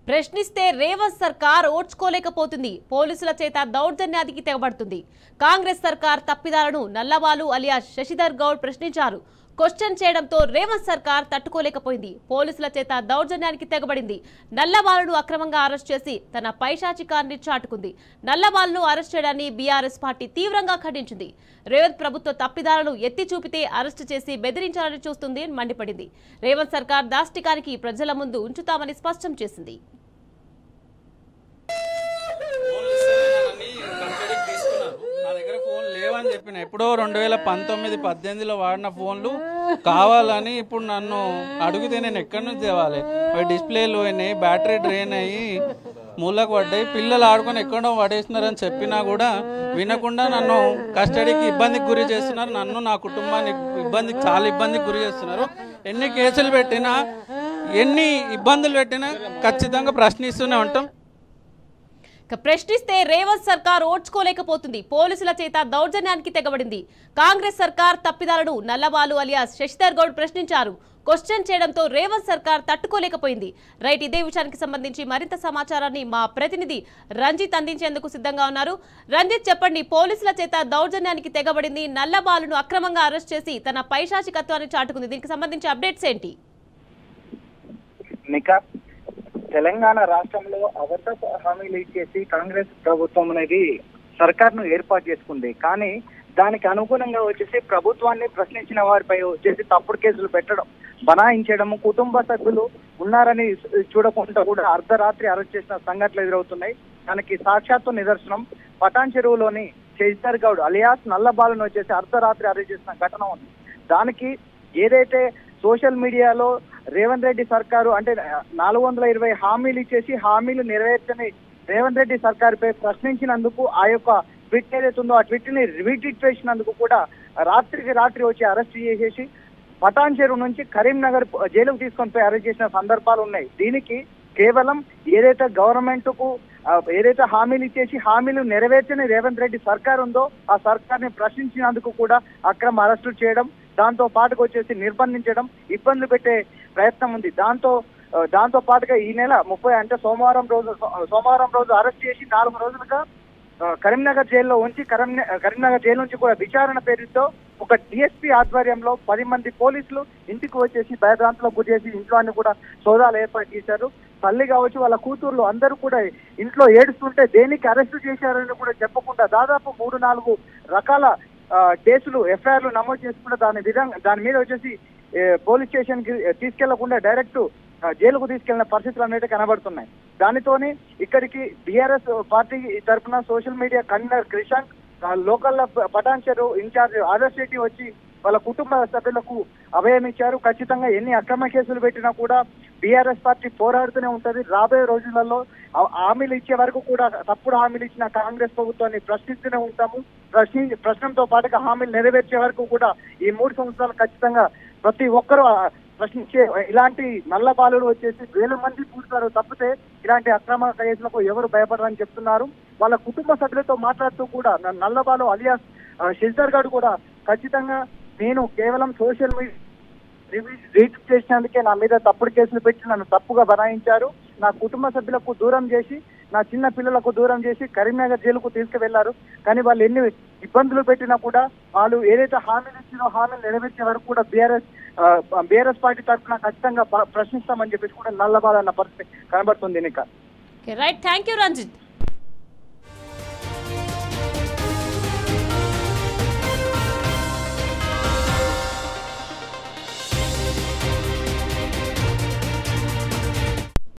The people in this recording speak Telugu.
ప్రశ్నిస్తే రేవంత్ సర్కార్ ఓర్చుకోలేకపోతుంది. పోలీసుల చేత దౌర్జన్యానికి తెగబడుతుంది. కాంగ్రెస్ సర్కార్ తప్పిదాలను నల్లబాలు అలియాస్ శశిధర్ గౌడ్ ప్రశ్నించారు. క్వశ్చన్ చేయడంతో రేవంత్ సర్కార్ తట్టుకోలేకపోయింది. పోలీసుల చేత దౌర్జన్యానికి తెగబడింది. నల్లబాలును అక్రమంగా అరెస్ట్ చేసి తన పైశాచికాన్ని చాటుకుంది. నల్లబాలును అరెస్ట్ చేయడాన్ని బీఆర్ఎస్ పార్టీ తీవ్రంగా ఖండించింది. రేవంత్ ప్రభుత్వ తప్పిదాలను ఎత్తి చూపితే అరెస్టు చేసి బెదిరించాలని చూస్తుంది మండిపడింది. రేవంత్ సర్కార్ దాష్టికానికి ప్రజల ముందు ఉంచుతామని స్పష్టం చేసింది. లేవని చెప్పిన ఎప్పుడో 2019-18లో వాడిన ఫోన్లు కావాలని ఇప్పుడు నన్ను అడిగితే నేను ఎక్కడి నుంచి తేవాలి? డిస్ప్లేలు అయినాయి, బ్యాటరీ డ్రైన్ అయ్యి మూలకు పడ్డాయి, పిల్లలు ఆడుకొని ఎక్కడో పడేస్తున్నారని చెప్పినా కూడా వినకుండా నన్ను కస్టడీకి ఇబ్బందికి గురి చేస్తున్నారు. నన్ను నా కుటుంబాన్ని చాలా ఇబ్బందికి గురి చేస్తున్నారు. ఎన్ని కేసులు పెట్టినా ఎన్ని ఇబ్బందులు పెట్టినా ఖచ్చితంగా ప్రశ్నిస్తూనే ఉంటాం. ప్రశ్నిస్తే రేవంత్ సర్కార్ ఓర్చుకోలేకపోతుంది. పోలీసుల చేత దౌర్జన్యానికి తెగబడింది. కాంగ్రెస్ సర్కార్ తప్పిదాలను నల్లబాలు అలియాస్ శశిధర్ గౌడ్ ప్రశ్నించారు. క్వశ్చన్ చేయడంతో రేవంత్ సర్కార్ తట్టుకోలేకపోయింది. రైట్, ఇదే విషయానికి సంబంధించి మరింత సమాచారాన్ని మా ప్రతినిధి రంజిత్ అందించేందుకు సిద్ధంగా ఉన్నారు. రంజిత్, చెప్పండి, పోలీసుల చేత దౌర్జన్యానికి తెగబడింది. నల్లబాలును అక్రమంగా అరెస్ట్ చేసి తన పైశాచికత్వాన్ని చాటుకుంది. దీనికి సంబంధించి అప్డేట్స్ ఏంటి? తెలంగాణ రాష్ట్రంలో అబద్ధ హామీలు ఇచ్చేసి కాంగ్రెస్ ప్రభుత్వం అనేది సర్కార్ను ఏర్పాటు చేసుకుంది. కానీ దానికి అనుగుణంగా వచ్చేసి ప్రభుత్వాన్ని ప్రశ్నించిన వారిపై వచ్చేసి తప్పుడు కేసులు పెట్టడం, బనాయించడము, కుటుంబ సభ్యులు ఉన్నారని చూడకుండా కూడా అర్ధరాత్రి అరెస్ట్ చేసిన సంఘటనలు ఎదురవుతున్నాయి. దానికి సాక్షాత్తు నిదర్శనం పటాన్ చెరువులోని శశిధర్ గౌడ్ అలియాస్ నల్లబాలను వచ్చేసి అర్ధరాత్రి అరెస్ట్ చేసిన ఘటన ఉంది. దానికి ఏదైతే సోషల్ మీడియాలో రేవంత్ రెడ్డి సర్కారు అంటే 420 హామీలు ఇచ్చేసి హామీలు నెరవేర్చని రేవంత్ రెడ్డి సర్కారుపై ప్రశ్నించినందుకు ఆ యొక్క ట్వీట్ ఏదైతే ఉందో ఆ ట్వీట్ ని రీట్వీట్ చేసినందుకు కూడా రాత్రికి రాత్రి వచ్చి అరెస్ట్ చేసేసి పటాన్ చెరువు నుంచి కరీంనగర్ జైలుకు తీసుకొని పోయి అరెస్ట్ చేసిన సందర్భాలు ఉన్నాయి. దీనికి కేవలం ఏదైతే గవర్నమెంట్ కు ఏదైతే హామీలు ఇచ్చేసి హామీలు నెరవేర్చని రేవంత్ రెడ్డి సర్కార్ ఉందో ఆ సర్కార్ని ప్రశ్నించినందుకు కూడా అక్రమ అరెస్టులు చేయడం, దాంతో పాటుగా వచ్చేసి నిర్బంధించడం, ఇబ్బందులు పెట్టే ప్రయత్నం ఉంది. దాంతో పాటుగా ఈ నెల 30 అంటే సోమవారం రోజు అరెస్ట్ చేసి 4 రోజులుగా కరీంనగర్ జైల్లో ఉంచి కరీంనగర్ జైలు నుంచి కూడా విచారణ పేరుతో ఒక డిఎస్పీ ఆధ్వర్యంలో 10 మంది పోలీసులు ఇంటికి వచ్చేసి భయభ్రాంతులకు గురి చేసి ఇంట్లో అన్ని కూడా సోదాలు ఏర్పాటు చేశారు. తల్లి కావచ్చు, వాళ్ళ కూతుర్లు అందరూ కూడా ఇంట్లో ఏడుస్తుంటే దేనికి అరెస్టు చేశారని కూడా చెప్పకుండా దాదాపు 3-4 రకాల కేసులు ఎఫ్ఐఆర్లు నమోదు చేసుకుంటే దాని మీద వచ్చేసి పోలీస్ స్టేషన్ కి తీసుకెళ్లకుండా డైరెక్ట్ జైలుకు తీసుకెళ్లిన పరిస్థితులు అనేది కనబడుతున్నాయి. దానితోని ఇక్కడికి బీఆర్ఎస్ పార్టీ తరఫున social media convener Krishank, local Patancheru incharge Adarsh Reddy వచ్చి వాళ్ళ కుటుంబ సభ్యులకు అభయం ఇచ్చారు. ఖచ్చితంగా ఎన్ని అక్రమ కేసులు పెట్టినా కూడా బీఆర్ఎస్ పార్టీ పోరాడుతూనే ఉంటది. రాబోయే రోజులలో హామీలు ఇచ్చే వరకు కూడా తప్పుడు హామీలు ఇచ్చిన కాంగ్రెస్ ప్రభుత్వాన్ని ప్రశ్నిస్తూనే ఉంటాము. ప్రశ్నతో పాటుగా హామీలు నెరవేర్చే వరకు కూడా ఈ 3 సంవత్సరాలు ఖచ్చితంగా ప్రతి ఒక్కరూ ప్రశ్నించే ఇలాంటి నల్లబాలులు వచ్చేసి 1000 మంది పూడతారు తప్పితే ఇలాంటి అక్రమ కేసులకు ఎవరు భయపడరని చెప్తున్నారు. వాళ్ళ కుటుంబ సభ్యులతో మాట్లాడుతూ కూడా నల్లబాలు అలియాస్ శశిధర్ గౌడ్ కూడా ఖచ్చితంగా నేను కేవలం సోషల్ మీడియా రీట్ చేసినందుకే నా మీద తప్పుడు కేసులు పెట్టి నన్ను తప్పుగా బనాయించారు. నా కుటుంబ సభ్యులకు దూరం చేసి, నా చిన్న పిల్లలకు దూరం చేసి కరీంనగర్ జైలుకు తీసుకువెళ్లారు. కానీ వాళ్ళు ఎన్ని ఇబ్బందులు పెట్టినా కూడా వాళ్ళు ఏదైతే హామీలు ఇచ్చినో హామీలు నెరవేర్చే వరకు కూడా బీఆర్ఎస్ పార్టీ తరఫున ఖచ్చితంగా ప్రశ్నిస్తామని చెప్పేసి కూడా నల్లబాలన్న పరిస్థితి కనబడుతుంది. Right, thank you Ranjith.